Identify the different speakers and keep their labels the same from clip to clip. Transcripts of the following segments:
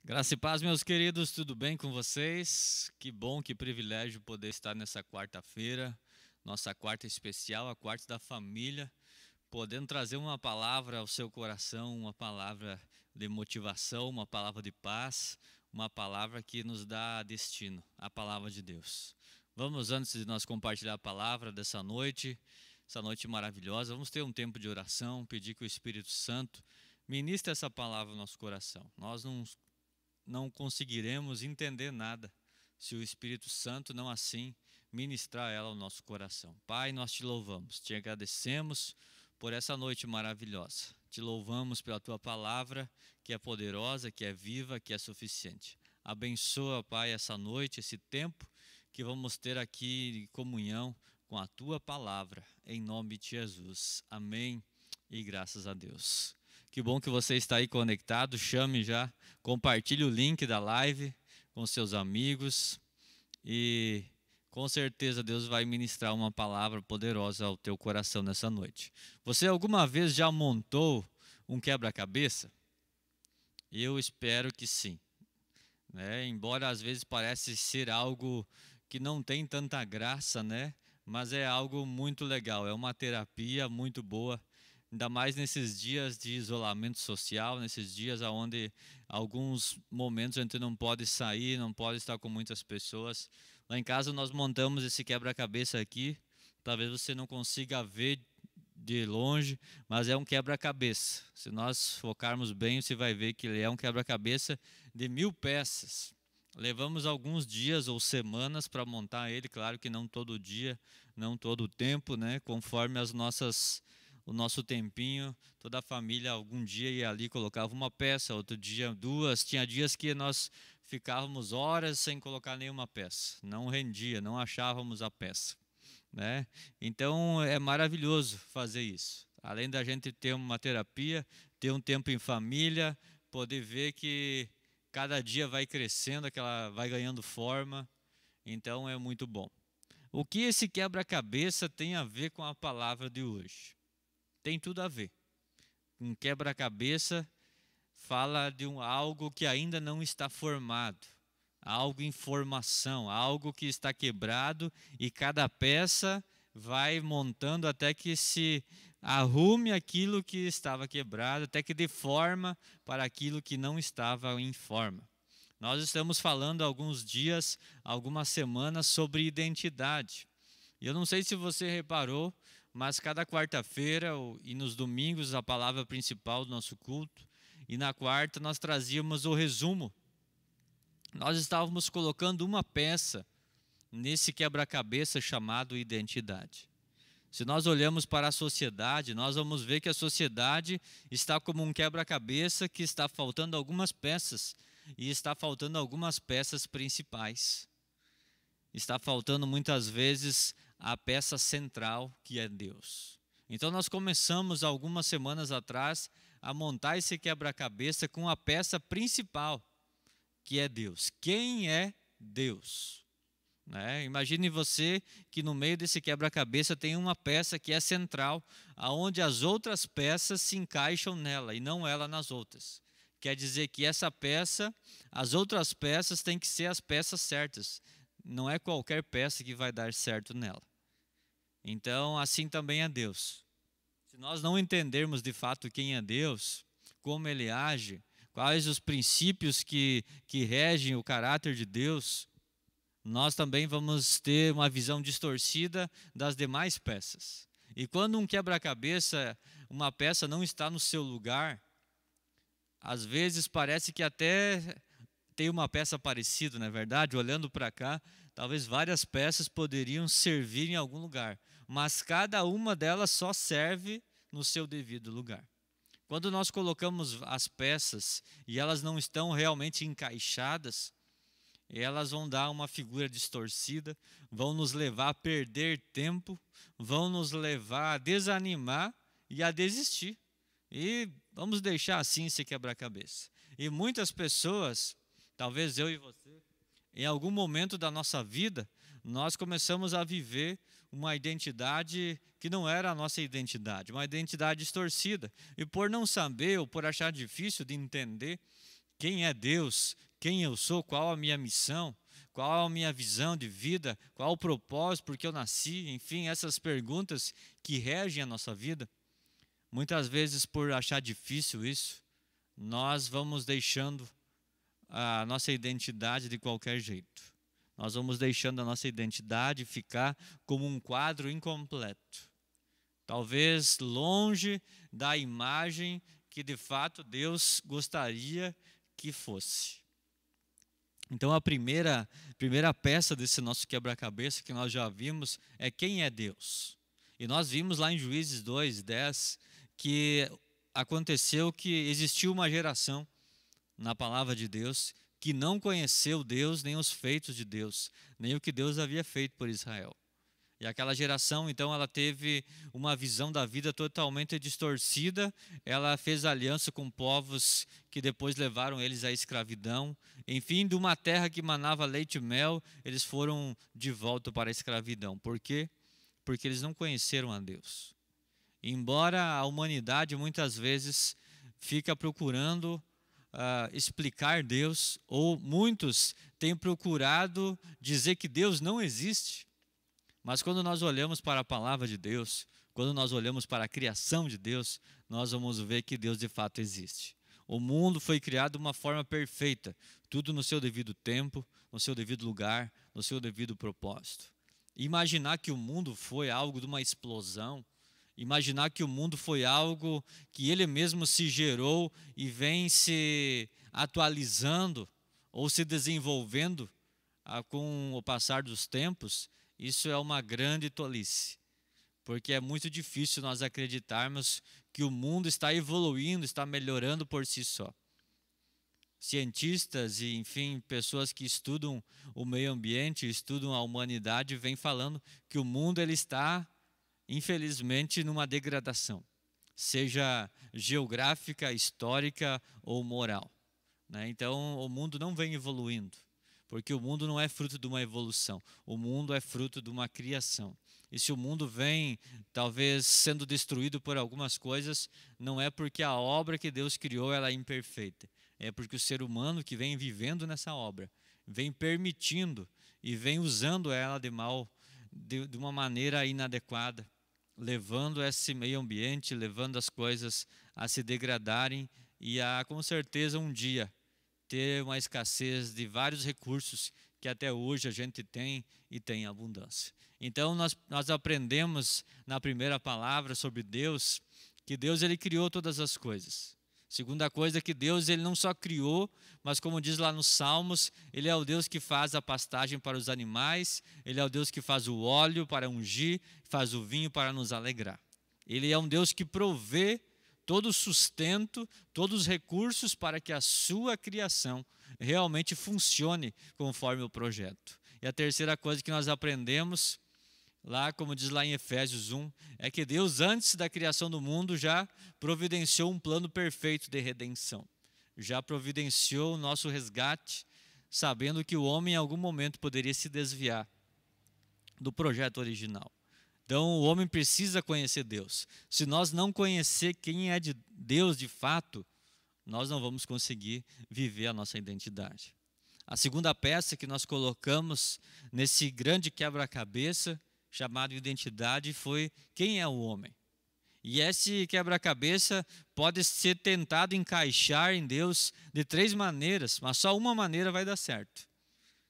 Speaker 1: Graça e paz, meus queridos, tudo bem com vocês? Que bom, que privilégio poder estar nessa quarta-feira, nossa quarta especial, a quarta da família, podendo trazer uma palavra ao seu coração, uma palavra de motivação, uma palavra de paz, uma palavra que nos dá destino, a palavra de Deus. Vamos, antes de nós compartilhar a palavra dessa noite, essa noite maravilhosa, vamos ter um tempo de oração, pedir que o Espírito Santo ministre essa palavra no nosso coração. Nós não conseguiremos entender nada se o Espírito Santo não assim ministrar ela ao nosso coração. Pai, nós te louvamos, te agradecemos por essa noite maravilhosa. Te louvamos pela tua palavra, que é poderosa, que é viva, que é suficiente. Abençoa, Pai, essa noite, esse tempo que vamos ter aqui em comunhão com a tua palavra, em nome de Jesus. Amém e graças a Deus. Que bom que você está aí conectado. Chame já, compartilhe o link da live com seus amigos e com certeza Deus vai ministrar uma palavra poderosa ao teu coração nessa noite. Você alguma vez já montou um quebra-cabeça? Eu espero que sim, né? Embora às vezes parece ser algo que não tem tanta graça, né? Mas é algo muito legal, é uma terapia muito boa, ainda mais nesses dias de isolamento social, nesses dias onde alguns momentos a gente não pode sair, não pode estar com muitas pessoas. Lá em casa nós montamos esse quebra-cabeça aqui, talvez você não consiga ver de longe, mas é um quebra-cabeça. Se nós focarmos bem, você vai ver que ele é um quebra-cabeça de 1.000 peças. Levamos alguns dias ou semanas para montar ele, claro que não todo dia, não todo o tempo, né? Conforme o nosso tempinho, toda a família algum dia ia ali colocava uma peça, outro dia duas. Tinha dias que nós ficávamos horas sem colocar nenhuma peça, não rendia, não achávamos a peça, né? Então é maravilhoso fazer isso. Além da gente ter uma terapia, ter um tempo em família, poder ver que cada dia vai crescendo, aquela vai ganhando forma. Então é muito bom. O que esse quebra-cabeça tem a ver com a palavra de hoje? Tem tudo a ver. Um quebra-cabeça fala de algo que ainda não está formado, algo em formação, algo que está quebrado e cada peça vai montando até que se arrume aquilo que estava quebrado, até que dê forma para aquilo que não estava em forma. Nós estamos falando há alguns dias, algumas semanas sobre identidade. E eu não sei se você reparou, mas cada quarta-feira e nos domingos a palavra principal do nosso culto, e na quarta nós trazíamos o resumo. Nós estávamos colocando uma peça nesse quebra-cabeça chamado identidade. Se nós olhamos para a sociedade, nós vamos ver que a sociedade está como um quebra-cabeça que está faltando algumas peças, e está faltando algumas peças principais. Está faltando muitas vezes a peça central, que é Deus. Então nós começamos algumas semanas atrás a montar esse quebra-cabeça com a peça principal, que é Deus. Quem é Deus? Né? Imagine você que no meio desse quebra-cabeça tem uma peça que é central, aonde as outras peças se encaixam nela e não ela nas outras. Quer dizer que essa peça, as outras peças têm que ser as peças certas. Não é qualquer peça que vai dar certo nela. Então, assim também é Deus. Se nós não entendermos de fato quem é Deus, como Ele age, quais os princípios que regem o caráter de Deus, nós também vamos ter uma visão distorcida das demais peças. E quando um quebra-cabeça, uma peça não está no seu lugar, às vezes parece que até tem uma peça parecida, não é verdade? Olhando para cá, talvez várias peças poderiam servir em algum lugar, mas cada uma delas só serve no seu devido lugar. Quando nós colocamos as peças e elas não estão realmente encaixadas, elas vão dar uma figura distorcida, vão nos levar a perder tempo, vão nos levar a desanimar e a desistir. E vamos deixar assim esse quebra-cabeça. E muitas pessoas, talvez eu e você, em algum momento da nossa vida, nós começamos a viver uma identidade que não era a nossa identidade, uma identidade distorcida. E por não saber ou por achar difícil de entender quem é Deus, quem eu sou, qual a minha missão, qual a minha visão de vida, qual o propósito, por que eu nasci, enfim, essas perguntas que regem a nossa vida. Muitas vezes, por achar difícil isso, nós vamos deixando a nossa identidade de qualquer jeito. Nós vamos deixando a nossa identidade ficar como um quadro incompleto. Talvez longe da imagem que de fato Deus gostaria que fosse. Então a primeira peça desse nosso quebra-cabeça que nós já vimos é quem é Deus. E nós vimos lá em Juízes 2:10 que aconteceu que existiu uma geração na palavra de Deus que não conheceu Deus, nem os feitos de Deus, nem o que Deus havia feito por Israel. E aquela geração, então, ela teve uma visão da vida totalmente distorcida. Ela fez aliança com povos que depois levaram eles à escravidão. Enfim, de uma terra que manava leite e mel, eles foram de volta para a escravidão. Por quê? Porque eles não conheceram a Deus. Embora a humanidade muitas vezes fica procurando explicar Deus, ou muitos têm procurado dizer que Deus não existe. Mas quando nós olhamos para a palavra de Deus, quando nós olhamos para a criação de Deus, nós vamos ver que Deus de fato existe. O mundo foi criado de uma forma perfeita, tudo no seu devido tempo, no seu devido lugar, no seu devido propósito. Imaginar que o mundo foi algo de uma explosão, imaginar que o mundo foi algo que ele mesmo se gerou e vem se atualizando ou se desenvolvendo com o passar dos tempos, isso é uma grande tolice, porque é muito difícil nós acreditarmos que o mundo está evoluindo, está melhorando por si só. Cientistas e, enfim, pessoas que estudam o meio ambiente, estudam a humanidade, vêm falando que o mundo ele está, infelizmente, numa degradação, seja geográfica, histórica ou moral, né? Então, o mundo não vem evoluindo, porque o mundo não é fruto de uma evolução, o mundo é fruto de uma criação. E se o mundo vem, talvez, sendo destruído por algumas coisas, não é porque a obra que Deus criou ela é imperfeita, é porque o ser humano que vem vivendo nessa obra, vem permitindo e vem usando ela de uma maneira inadequada, levando esse meio ambiente, levando as coisas a se degradarem e a, com certeza, um dia ter uma escassez de vários recursos que até hoje a gente tem e tem abundância. Então nós aprendemos na primeira palavra sobre Deus, que Deus ele criou todas as coisas. Segunda coisa é que Deus ele não só criou, mas como diz lá nos Salmos, ele é o Deus que faz a pastagem para os animais, ele é o Deus que faz o óleo para ungir, faz o vinho para nos alegrar. Ele é um Deus que provê todo o sustento, todos os recursos para que a sua criação realmente funcione conforme o projeto. E a terceira coisa que nós aprendemos, lá como diz lá em Efésios 1, é que Deus antes da criação do mundo já providenciou um plano perfeito de redenção. Já providenciou o nosso resgate, sabendo que o homem em algum momento poderia se desviar do projeto original. Então o homem precisa conhecer Deus. Se nós não conhecer quem é de Deus de fato, nós não vamos conseguir viver a nossa identidade. A segunda peça que nós colocamos nesse grande quebra-cabeça chamado identidade foi quem é o homem. E esse quebra-cabeça pode ser tentado encaixar em Deus de 3 maneiras, mas só uma maneira vai dar certo.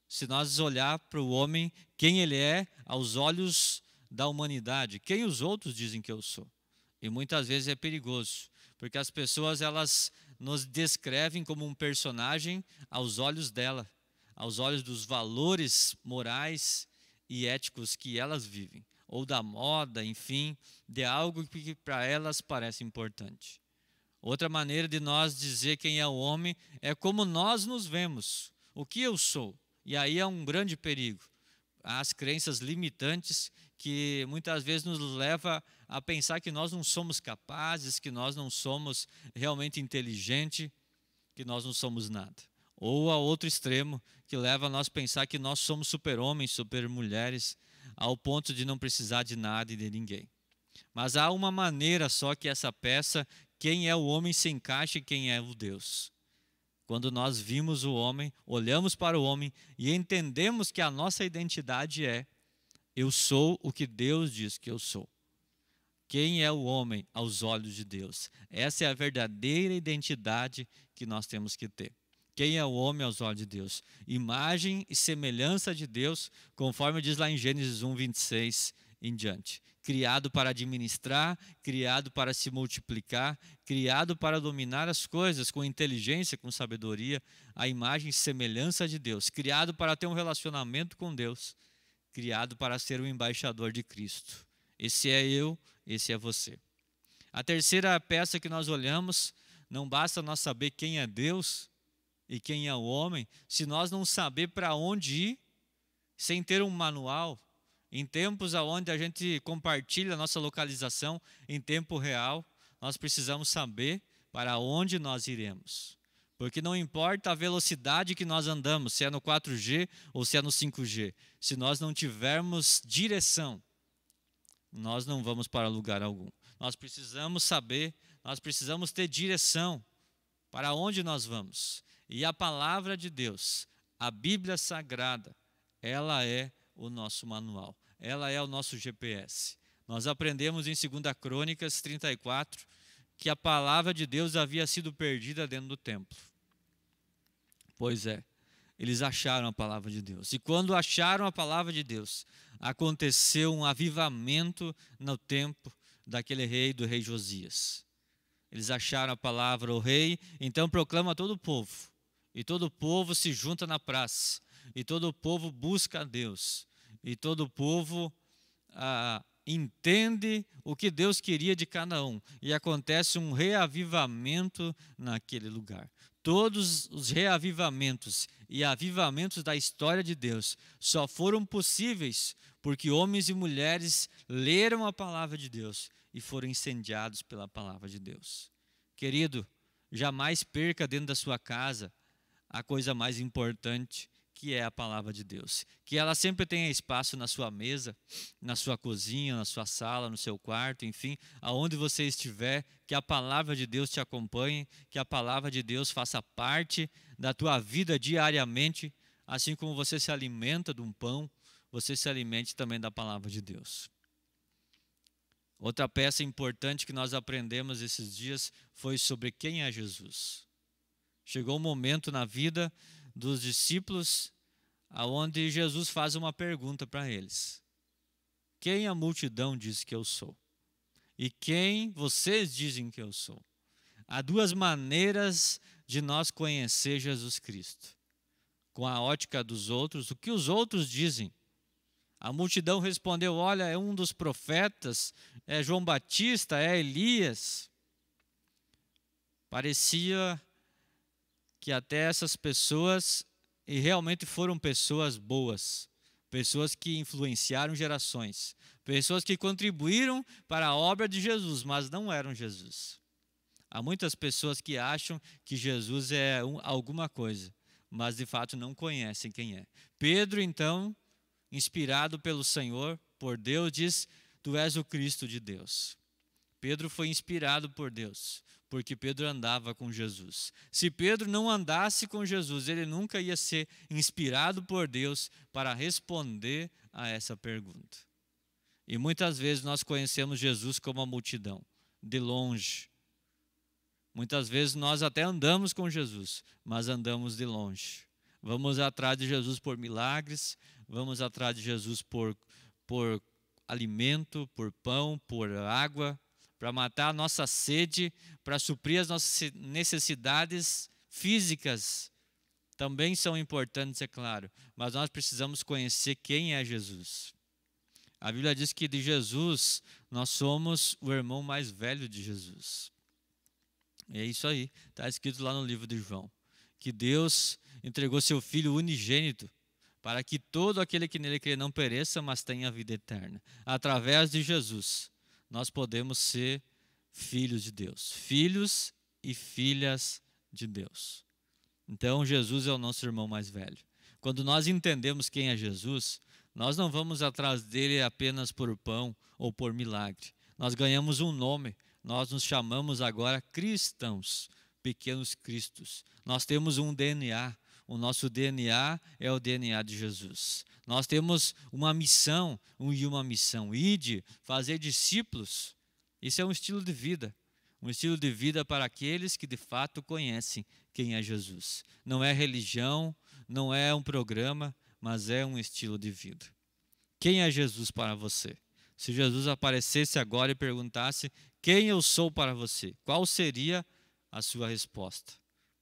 Speaker 1: Se nós olhar para o homem, quem ele é aos olhos da humanidade, quem os outros dizem que eu sou. E muitas vezes é perigoso, porque as pessoas elas nos descrevem como um personagem aos olhos dela, aos olhos dos valores morais e éticos que elas vivem, ou da moda, enfim, de algo que para elas parece importante. Outra maneira de nós dizer quem é o homem é como nós nos vemos, o que eu sou. E aí é um grande perigo. As crenças limitantes que muitas vezes nos leva a pensar que nós não somos capazes, que nós não somos realmente inteligentes, que nós não somos nada. Ou a outro extremo, que leva a nós a pensar que nós somos super-homens, super-mulheres, ao ponto de não precisar de nada e de ninguém. Mas há uma maneira só que essa peça, quem é o homem, se encaixa em quem é o Deus. quando nós vimos o homem, olhamos para o homem e entendemos que a nossa identidade é: eu sou o que Deus diz que eu sou. Quem é o homem aos olhos de Deus? Essa é a verdadeira identidade que nós temos que ter. Quem é o homem aos olhos de Deus? Imagem e semelhança de Deus, conforme diz lá em Gênesis 1, 26 em diante. Criado para administrar, criado para se multiplicar, criado para dominar as coisas com inteligência, com sabedoria, a imagem e semelhança de Deus. Criado para ter um relacionamento com Deus, criado para ser o embaixador de Cristo. Esse é eu, esse é você. A terceira peça que nós olhamos, não basta nós saber quem é Deus e quem é o homem, se nós não saber para onde ir, sem ter um manual, em tempos onde a gente compartilha a nossa localização em tempo real, nós precisamos saber para onde nós iremos. Porque não importa a velocidade que nós andamos, se é no 4G ou se é no 5G, se nós não tivermos direção, nós não vamos para lugar algum. Nós precisamos saber, nós precisamos ter direção para onde nós vamos. E a palavra de Deus, a Bíblia Sagrada, ela é o nosso manual, ela é o nosso GPS. Nós aprendemos em 2 Crônicas 34 que a palavra de Deus havia sido perdida dentro do templo. Pois é, eles acharam a palavra de Deus. E quando acharam a palavra de Deus, aconteceu um avivamento no tempo daquele rei, do rei Josias. Eles acharam a palavra, o rei, então proclama a todo o povo. E todo o povo se junta na praça. E todo o povo busca a Deus. E todo o povo entende o que Deus queria de cada um. E acontece um reavivamento naquele lugar. Todos os reavivamentos e avivamentos da história de Deus só foram possíveis porque homens e mulheres leram a palavra de Deus e foram incendiados pela palavra de Deus. Querido, jamais perca dentro da sua casa a coisa mais importante, que é a palavra de Deus. Que ela sempre tenha espaço na sua mesa, na sua cozinha, na sua sala, no seu quarto, enfim, aonde você estiver, que a palavra de Deus te acompanhe, que a palavra de Deus faça parte da tua vida diariamente, assim como você se alimenta de um pão, você se alimente também da palavra de Deus. Outra peça importante que nós aprendemos esses dias foi sobre quem é Jesus. Chegou um momento na vida dos discípulos aonde Jesus faz uma pergunta para eles: quem a multidão diz que eu sou? E quem vocês dizem que eu sou? Há duas maneiras de nós conhecer Jesus Cristo. Com a ótica dos outros, o que os outros dizem. A multidão respondeu: olha, é um dos profetas, é João Batista, é Elias. Parecia que até essas pessoas, e realmente foram pessoas boas, pessoas que influenciaram gerações, pessoas que contribuíram para a obra de Jesus, mas não eram Jesus. Há muitas pessoas que acham que Jesus é alguma coisa, mas de fato não conhecem quem é. Pedro, então, inspirado pelo Senhor, por Deus, diz: tu és o Cristo de Deus. Pedro foi inspirado por Deus, porque Pedro andava com Jesus. Se Pedro não andasse com Jesus, ele nunca ia ser inspirado por Deus para responder a essa pergunta. E muitas vezes nós conhecemos Jesus como a multidão, de longe. Muitas vezes nós até andamos com Jesus, mas andamos de longe. Vamos atrás de Jesus por milagres, vamos atrás de Jesus por alimento, por pão, por água, para matar a nossa sede, para suprir as nossas necessidades físicas. Também são importantes, é claro, mas nós precisamos conhecer quem é Jesus. A Bíblia diz que de Jesus nós somos o irmão mais velho de Jesus. E é isso aí, está escrito lá no livro de João, que Deus entregou seu Filho unigênito para que todo aquele que nele crê não pereça, mas tenha a vida eterna. Através de Jesus, nós podemos ser filhos de Deus, filhos e filhas de Deus. Então, Jesus é o nosso irmão mais velho. Quando nós entendemos quem é Jesus, nós não vamos atrás dele apenas por pão ou por milagre. Nós ganhamos um nome, nós nos chamamos agora cristãos, pequenos cristos. Nós temos um DNA. O nosso DNA é o DNA de Jesus. Nós temos uma missão, ide, fazer discípulos. Isso é um estilo de vida. Um estilo de vida para aqueles que de fato conhecem quem é Jesus. Não é religião, não é um programa, mas é um estilo de vida. Quem é Jesus para você? Se Jesus aparecesse agora e perguntasse quem eu sou para você, qual seria a sua resposta?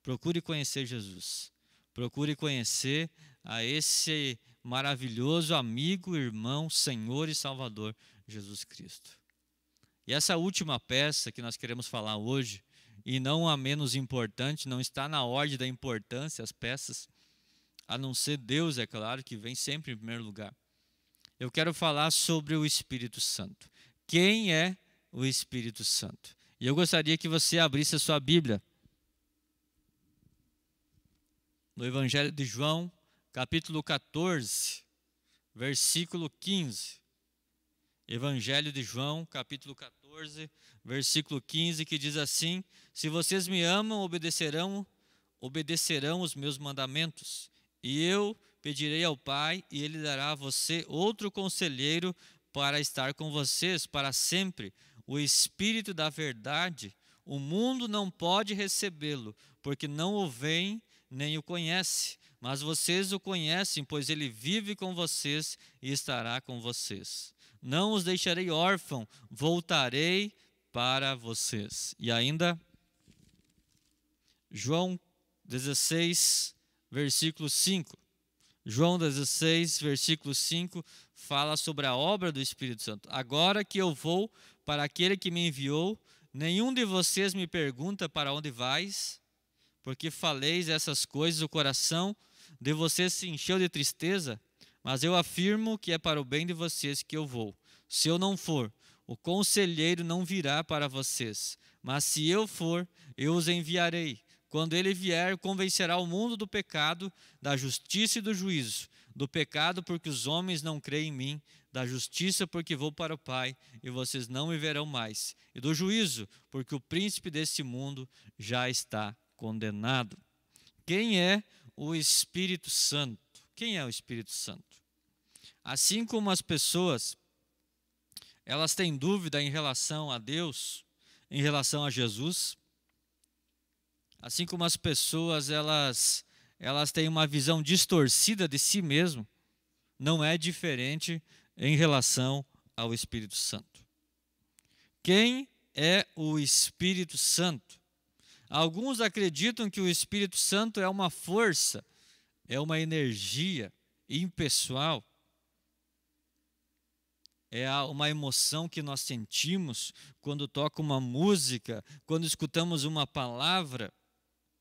Speaker 1: Procure conhecer Jesus. Procure conhecer a esse maravilhoso amigo, irmão, Senhor e Salvador, Jesus Cristo. E essa última peça que nós queremos falar hoje, e não a menos importante, não está na ordem da importância as peças, a não ser Deus, é claro, que vem sempre em primeiro lugar. Eu quero falar sobre o Espírito Santo. Quem é o Espírito Santo? E eu gostaria que você abrisse a sua Bíblia no Evangelho de João, capítulo 14, versículo 15. Evangelho de João, capítulo 14, versículo 15, que diz assim: se vocês me amam, obedecerão os meus mandamentos, e eu pedirei ao Pai, e Ele dará a você outro conselheiro para estar com vocês para sempre, o Espírito da verdade. O mundo não pode recebê-lo, porque não o veem nem o conhece, mas vocês o conhecem, pois ele vive com vocês e estará com vocês. Não os deixarei órfãos, voltarei para vocês. E ainda, João 16, versículo 5. João 16, versículo 5, fala sobre a obra do Espírito Santo. Agora que eu vou para aquele que me enviou, nenhum de vocês me pergunta para onde vais, porque faleis essas coisas, o coração de vocês se encheu de tristeza, mas eu afirmo que é para o bem de vocês que eu vou. Se eu não for, o conselheiro não virá para vocês, mas se eu for, eu os enviarei. Quando ele vier, convencerá o mundo do pecado, da justiça e do juízo. Do pecado, porque os homens não creem em mim. Da justiça, porque vou para o Pai, e vocês não me verão mais. E do juízo, porque o príncipe desse mundo já está condenado. Quem é o Espírito Santo? Quem é o Espírito Santo? Assim como as pessoas, elas têm dúvida em relação a Deus, em relação a Jesus, assim como as pessoas elas têm uma visão distorcida de si mesmo, não é diferente em relação ao Espírito Santo. Quem é o Espírito Santo? Alguns acreditam que o Espírito Santo é uma força, é uma energia impessoal, é uma emoção que nós sentimos quando toca uma música, quando escutamos uma palavra,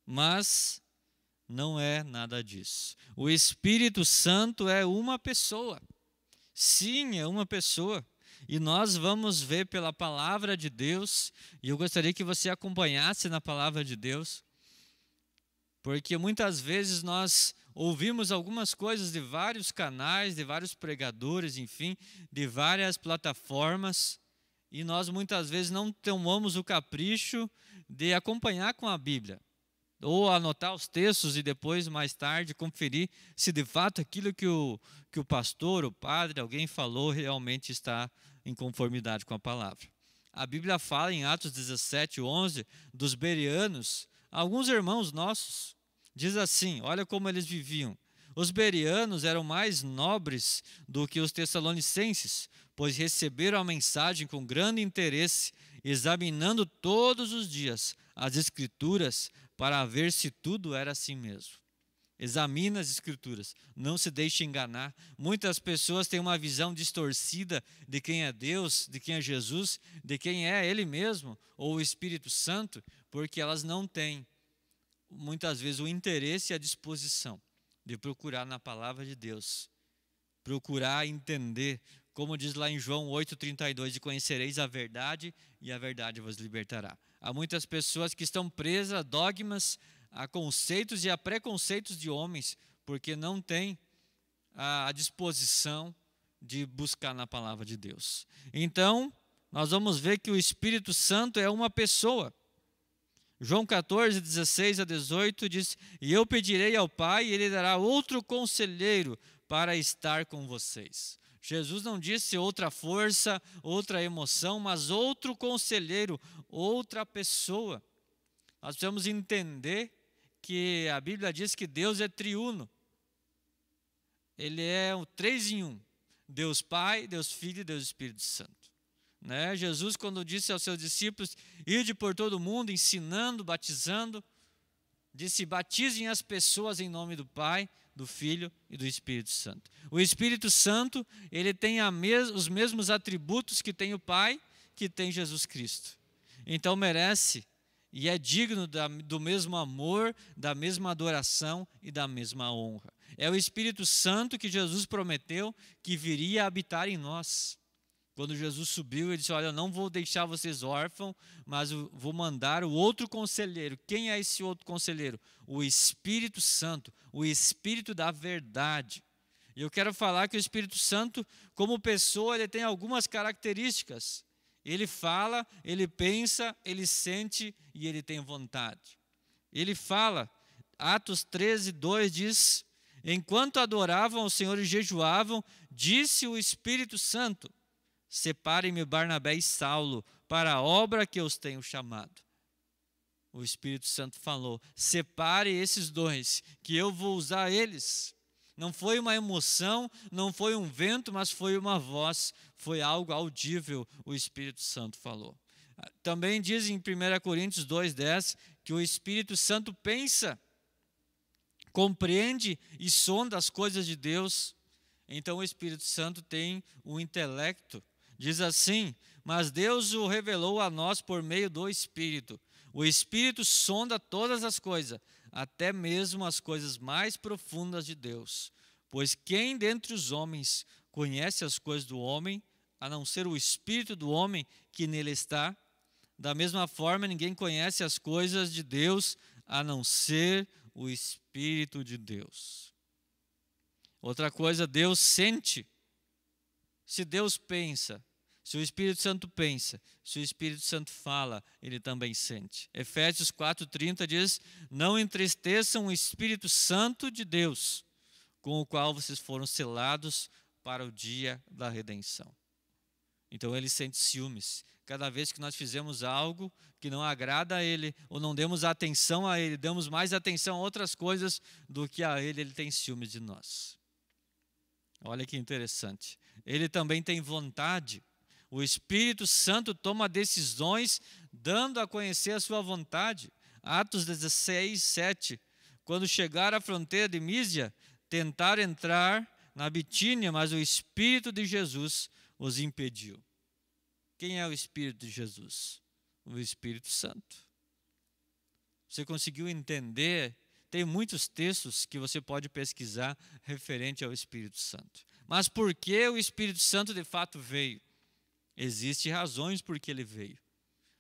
Speaker 1: mas não é nada disso. O Espírito Santo é uma pessoa. Sim, é uma pessoa. E nós vamos ver pela palavra de Deus, e eu gostaria que você acompanhasse na palavra de Deus, porque muitas vezes nós ouvimos algumas coisas de vários canais, de vários pregadores, enfim, de várias plataformas, e nós muitas vezes não tomamos o capricho de acompanhar com a Bíblia, ou anotar os textos e depois, mais tarde, conferir se de fato aquilo que o pastor, o padre, alguém falou realmente está em conformidade com a palavra. A Bíblia fala em Atos 17, 11, dos bereanos, alguns irmãos nossos, diz assim, olha como eles viviam. Os bereanos eram mais nobres do que os tessalonicenses, pois receberam a mensagem com grande interesse, examinando todos os dias as Escrituras para ver se tudo era assim mesmo. Examine as Escrituras, não se deixe enganar. Muitas pessoas têm uma visão distorcida de quem é Deus, de quem é Jesus, de quem é Ele mesmo, ou o Espírito Santo, porque elas não têm, muitas vezes, o interesse e a disposição de procurar na palavra de Deus, procurar entender, como diz lá em João 8,32, e conhecereis a verdade, e a verdade vos libertará. Há muitas pessoas que estão presas a dogmas, a conceitos e a preconceitos de homens, porque não têm a disposição de buscar na palavra de Deus. Então, nós vamos ver que o Espírito Santo é uma pessoa. João 14, 16 a 18 diz: e eu pedirei ao Pai, e Ele dará outro conselheiro para estar com vocês. Jesus não disse outra força, outra emoção, mas outro conselheiro, outra pessoa. Nós precisamos entender que a Bíblia diz que Deus é triuno. Ele é o 3 em 1. Deus Pai, Deus Filho e Deus Espírito Santo. Jesus, quando disse aos seus discípulos: ide por todo o mundo, ensinando, batizando, disse: batizem as pessoas em nome do Pai, do Filho e do Espírito Santo. O Espírito Santo, ele tem os mesmos atributos que tem o Pai, que tem Jesus Cristo. Então merece e é digno do mesmo amor, da mesma adoração e da mesma honra. É o Espírito Santo que Jesus prometeu que viria habitar em nós. Quando Jesus subiu, ele disse: olha, eu não vou deixar vocês órfãos, mas eu vou mandar o outro conselheiro. Quem é esse outro conselheiro? O Espírito Santo, o Espírito da verdade. E eu quero falar que o Espírito Santo, como pessoa, ele tem algumas características. Ele fala, ele pensa, ele sente e ele tem vontade. Ele fala, Atos 13, 2 diz: enquanto adoravam ao Senhor e jejuavam, disse o Espírito Santo: separem-me Barnabé e Saulo para a obra que eu os tenho chamado. O Espírito Santo falou: separe esses dois, que eu vou usar eles. Não foi uma emoção, não foi um vento, mas foi uma voz, foi algo audível, o Espírito Santo falou. Também diz em 1 Coríntios 2,10 que o Espírito Santo pensa, compreende e sonda as coisas de Deus. Então o Espírito Santo tem um intelecto. Diz assim: mas Deus o revelou a nós por meio do Espírito. O Espírito sonda todas as coisas, até mesmo as coisas mais profundas de Deus. Pois quem dentre os homens conhece as coisas do homem, a não ser o Espírito do homem que nele está? Da mesma forma, ninguém conhece as coisas de Deus, a não ser o Espírito de Deus. Outra coisa, Deus sente. Se Deus pensa, se o Espírito Santo pensa, se o Espírito Santo fala, ele também sente. Efésios 4,30 diz: não entristeçam o Espírito Santo de Deus, com o qual vocês foram selados para o dia da redenção. Então ele sente ciúmes. Cada vez que nós fizemos algo que não agrada a ele, ou não demos atenção a ele, damos mais atenção a outras coisas do que a ele, ele tem ciúmes de nós. Olha que interessante. Ele também tem vontade. O Espírito Santo toma decisões dando a conhecer a sua vontade. Atos 16, 7. Quando chegaram à fronteira de Mísia, tentaram entrar na Bitínia, mas o Espírito de Jesus os impediu. Quem é o Espírito de Jesus? O Espírito Santo. Você conseguiu entender? Tem muitos textos que você pode pesquisar referente ao Espírito Santo. Mas por que o Espírito Santo de fato veio? Existem razões por que ele veio.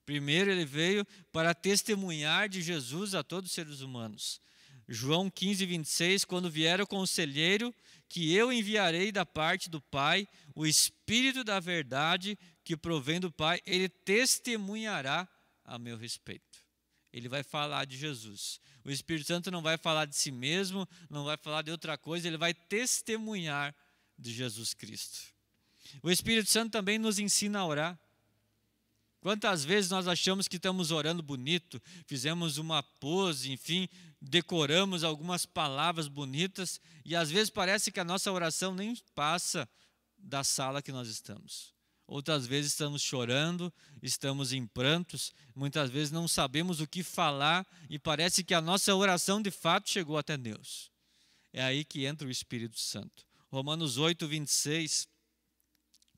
Speaker 1: Primeiro, ele veio para testemunhar de Jesus a todos os seres humanos. João 15, 26, quando vier o conselheiro, que eu enviarei da parte do Pai, o Espírito da verdade, que provém do Pai, ele testemunhará a meu respeito. Ele vai falar de Jesus. O Espírito Santo não vai falar de si mesmo, não vai falar de outra coisa, ele vai testemunhar de Jesus Cristo. O Espírito Santo também nos ensina a orar. Quantas vezes nós achamos que estamos orando bonito, fizemos uma pose, enfim, decoramos algumas palavras bonitas e às vezes parece que a nossa oração nem passa da sala que nós estamos. Outras vezes estamos chorando, estamos em prantos, muitas vezes não sabemos o que falar e parece que a nossa oração de fato chegou até Deus. É aí que entra o Espírito Santo. Romanos 8, 26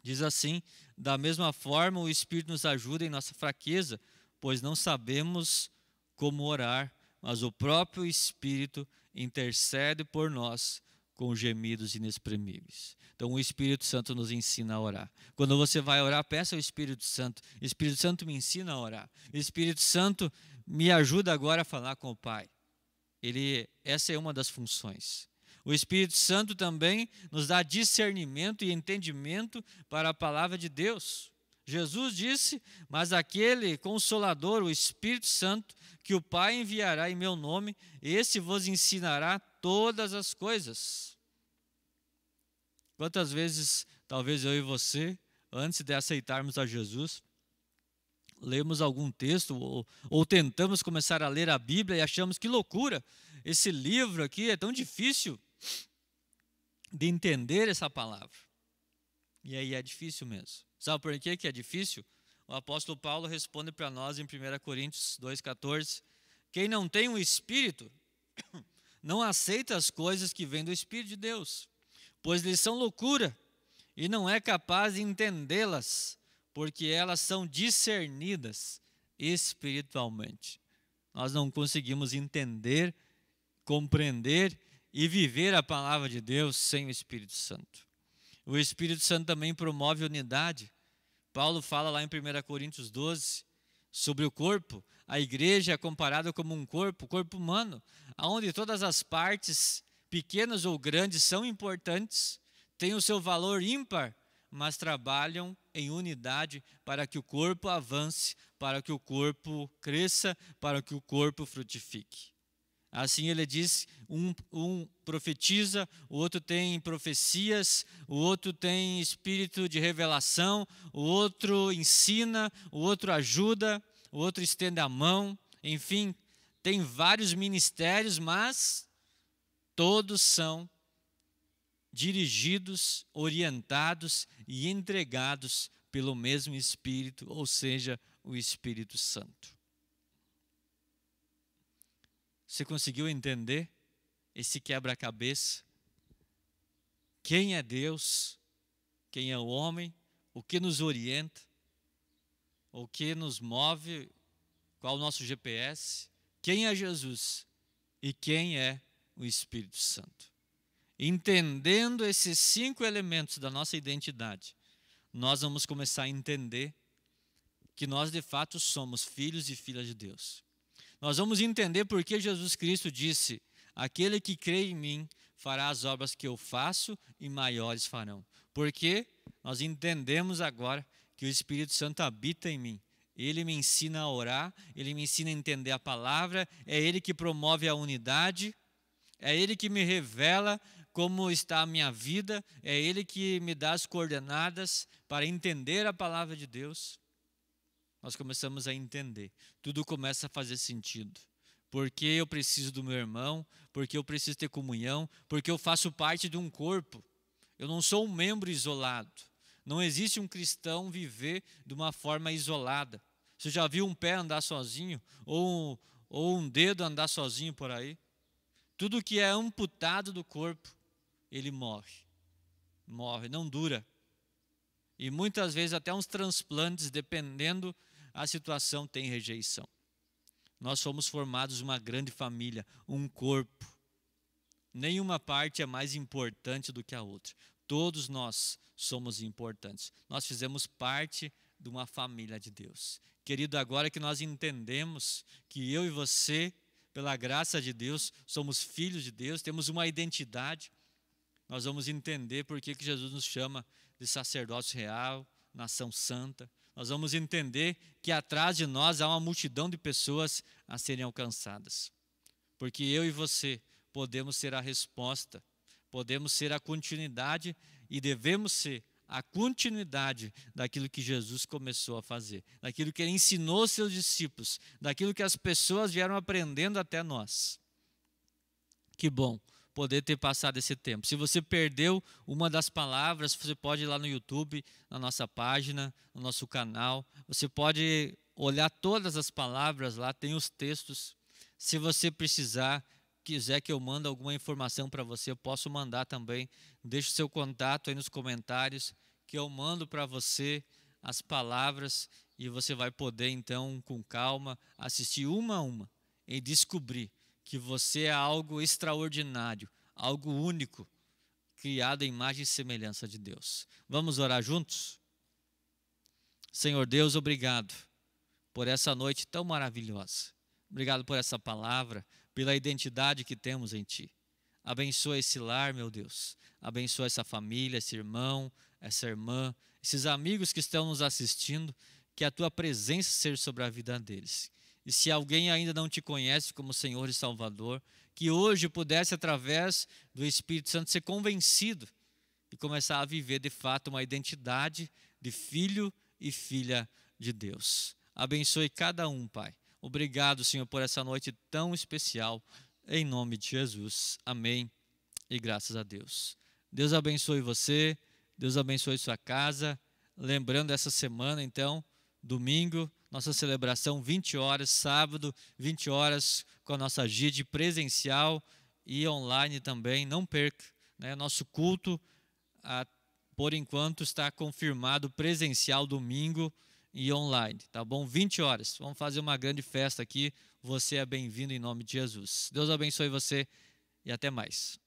Speaker 1: diz assim: da mesma forma o Espírito nos ajuda em nossa fraqueza, pois não sabemos como orar, mas o próprio Espírito intercede por nós com gemidos inexprimíveis. Então o Espírito Santo nos ensina a orar. Quando você vai orar, peça ao Espírito Santo: Espírito Santo, me ensina a orar. Espírito Santo, me ajuda agora a falar com o Pai. Essa é uma das funções. O Espírito Santo também nos dá discernimento e entendimento para a palavra de Deus. Jesus disse: mas aquele Consolador, o Espírito Santo, que o Pai enviará em meu nome, esse vos ensinará todas as coisas. Quantas vezes, talvez eu e você, antes de aceitarmos a Jesus, lemos algum texto ou tentamos começar a ler a Bíblia e achamos que loucura, esse livro aqui é tão difícil de entender essa palavra. E aí é difícil mesmo. Sabe por que é difícil? O apóstolo Paulo responde para nós em 1 Coríntios 2,14: quem não tem um Espírito não aceita as coisas que vêm do Espírito de Deus, pois lhes são loucura e não é capaz de entendê-las, porque elas são discernidas espiritualmente. Nós não conseguimos entender, compreender e viver a palavra de Deus sem o Espírito Santo. O Espírito Santo também promove unidade. Paulo fala lá em 1 Coríntios 12 sobre o corpo. A igreja é comparada como um corpo humano, onde todas as partes, pequenas ou grandes, são importantes, têm o seu valor ímpar, mas trabalham em unidade para que o corpo avance, para que o corpo cresça, para que o corpo frutifique. Assim ele diz, um profetiza, o outro tem profecias, o outro tem espírito de revelação, o outro ensina, o outro ajuda, o outro estende a mão, enfim, tem vários ministérios, mas todos são dirigidos, orientados e entregados pelo mesmo Espírito, ou seja, o Espírito Santo. Você conseguiu entender esse quebra-cabeça? Quem é Deus? Quem é o homem? O que nos orienta? O que nos move? Qual o nosso GPS? Quem é Jesus? E quem é o Espírito Santo? Entendendo esses 5 elementos da nossa identidade, nós vamos começar a entender que nós de fato somos filhos e filhas de Deus. Nós vamos entender por que Jesus Cristo disse: aquele que crê em mim fará as obras que eu faço e maiores farão. Porque nós entendemos agora que o Espírito Santo habita em mim. Ele me ensina a orar, ele me ensina a entender a palavra, é ele que promove a unidade, é ele que me revela como está a minha vida, é ele que me dá as coordenadas para entender a palavra de Deus. Nós começamos a entender, tudo começa a fazer sentido. Porque eu preciso do meu irmão, porque eu preciso ter comunhão, porque eu faço parte de um corpo. Eu não sou um membro isolado. Não existe um cristão viver de uma forma isolada. Você já viu um pé andar sozinho? Ou um dedo andar sozinho por aí? Tudo que é amputado do corpo, ele morre. Morre, não dura. E muitas vezes até uns transplantes, dependendo a situação, tem rejeição. Nós somos formados uma grande família, um corpo. Nenhuma parte é mais importante do que a outra. Todos nós somos importantes. Nós fizemos parte de uma família de Deus. Querido, agora que nós entendemos que eu e você, pela graça de Deus, somos filhos de Deus, temos uma identidade, nós vamos entender por que Jesus nos chama de sacerdócio real, nação santa. Nós vamos entender que atrás de nós há uma multidão de pessoas a serem alcançadas. Porque eu e você podemos ser a resposta, podemos ser a continuidade e devemos ser a continuidade daquilo que Jesus começou a fazer, daquilo que ele ensinou aos seus discípulos, daquilo que as pessoas vieram aprendendo até nós. Que bom poder ter passado esse tempo. Se você perdeu uma das palavras, você pode ir lá no YouTube, na nossa página, no nosso canal. Você pode olhar todas as palavras lá, tem os textos. Se você quiser que eu mande alguma informação para você, eu posso mandar também. Deixe o seu contato aí nos comentários, que eu mando para você as palavras e você vai poder então, com calma, assistir uma a uma e descobrir que você é algo extraordinário, algo único, criado à imagem e semelhança de Deus. Vamos orar juntos? Senhor Deus, obrigado por essa noite tão maravilhosa. Obrigado por essa palavra, pela identidade que temos em Ti. Abençoa esse lar, meu Deus. Abençoa essa família, esse irmão, essa irmã, esses amigos que estão nos assistindo, que a tua presença seja sobre a vida deles. E se alguém ainda não te conhece como Senhor e Salvador, que hoje pudesse, através do Espírito Santo, ser convencido e começar a viver de fato uma identidade de filho e filha de Deus. Abençoe cada um, Pai. Obrigado, Senhor, por essa noite tão especial, em nome de Jesus. Amém e graças a Deus. Deus abençoe você, Deus abençoe sua casa. Lembrando essa semana, então, domingo, nossa celebração 20 horas, sábado 20 horas com a nossa GID presencial e online também. Não perca, né? Nosso culto, por enquanto, está confirmado presencial domingo e online, tá bom? 20 horas. Vamos fazer uma grande festa aqui. Você é bem-vindo em nome de Jesus. Deus abençoe você e até mais.